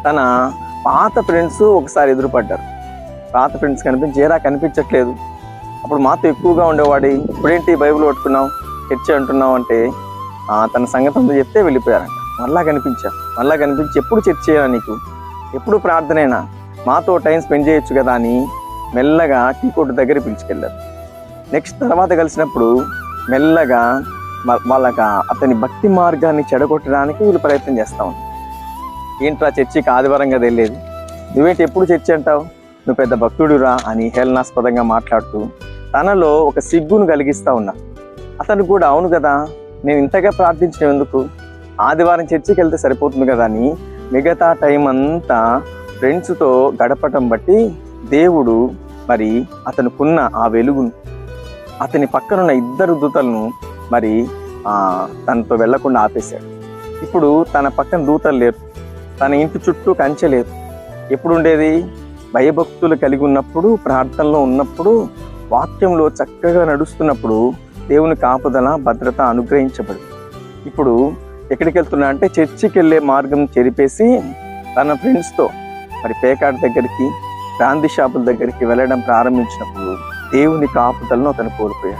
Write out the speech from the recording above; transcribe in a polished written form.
తన పాత ఫ్రెండ్స్ ఒకసారి ఎదురుపడ్డారు. పాత ఫ్రెండ్స్ కనిపించట్లేదు. అప్పుడు మాతో ఎక్కువగా ఉండేవాడి, ఇప్పుడేంటి బైబిల్ పట్టుకున్నావు, చర్చ అంటున్నావు అంటే తన సంగతి అంతా చెప్తే వెళ్ళిపోయారంట. మళ్ళీ కనిపించి ఎప్పుడు చర్చ చేయాలా, నీకు ఎప్పుడు ప్రార్థనైనా, మాతో టైం స్పెండ్ చేయొచ్చు కదా అని మెల్లగా టీ కొట్టు దగ్గర పిలుచుకెళ్ళారు. నెక్స్ట్ తర్వాత కలిసినప్పుడు మెల్లగా వాళ్ళకి అతని భక్తి మార్గాన్ని చెడగొట్టడానికి వీళ్ళు ప్రయత్నం చేస్తూ ఉన్నారు. ఏంట్రా చర్చికి ఆదివారం కదా వెళ్ళేది, నువ్వేంటి ఎప్పుడు చర్చి అంటావు, నువ్వు పెద్ద భక్తుడురా అని హేళనాస్పదంగా మాట్లాడుతూ తనలో ఒక సిగ్గును కలిగిస్తూ ఉన్నా. అతను కూడా అవును కదా, నేను ఇంతగా ప్రార్థించడం ఎందుకు, ఆదివారం చర్చికి వెళ్తే సరిపోతుంది కదా అని మిగతా టైం అంతా ఫ్రెండ్స్తో గడపటం బట్టి దేవుడు మరి అతనుకున్న ఆ వెలుగును, అతని పక్కనున్న ఇద్దరు దూతలను మరి తనతో వెళ్లకుండా ఆపేశాడు. ఇప్పుడు తన పక్కన దూతలు లేరు, తన ఇంటి చుట్టూ కంచె లేదు. ఎప్పుడు ఉండేది, భయభక్తులు కలిగి ఉన్నప్పుడు, ప్రార్థనలో ఉన్నప్పుడు, వాక్యంలో చక్కగా నడుస్తున్నప్పుడు దేవుని కాపుదల భద్రత అనుగ్రహించబడి. ఇప్పుడు ఎక్కడికి వెళ్తున్నా అంటే చర్చికి వెళ్ళే మార్గం చెరిపేసి తన ఫ్రెండ్స్తో మరి పేకాట దగ్గరికి, బ్రాందీ షాపుల దగ్గరికి వెళ్ళడం ప్రారంభించినప్పుడు దేవుని కాపుదలను అతను కోల్పోయాడు.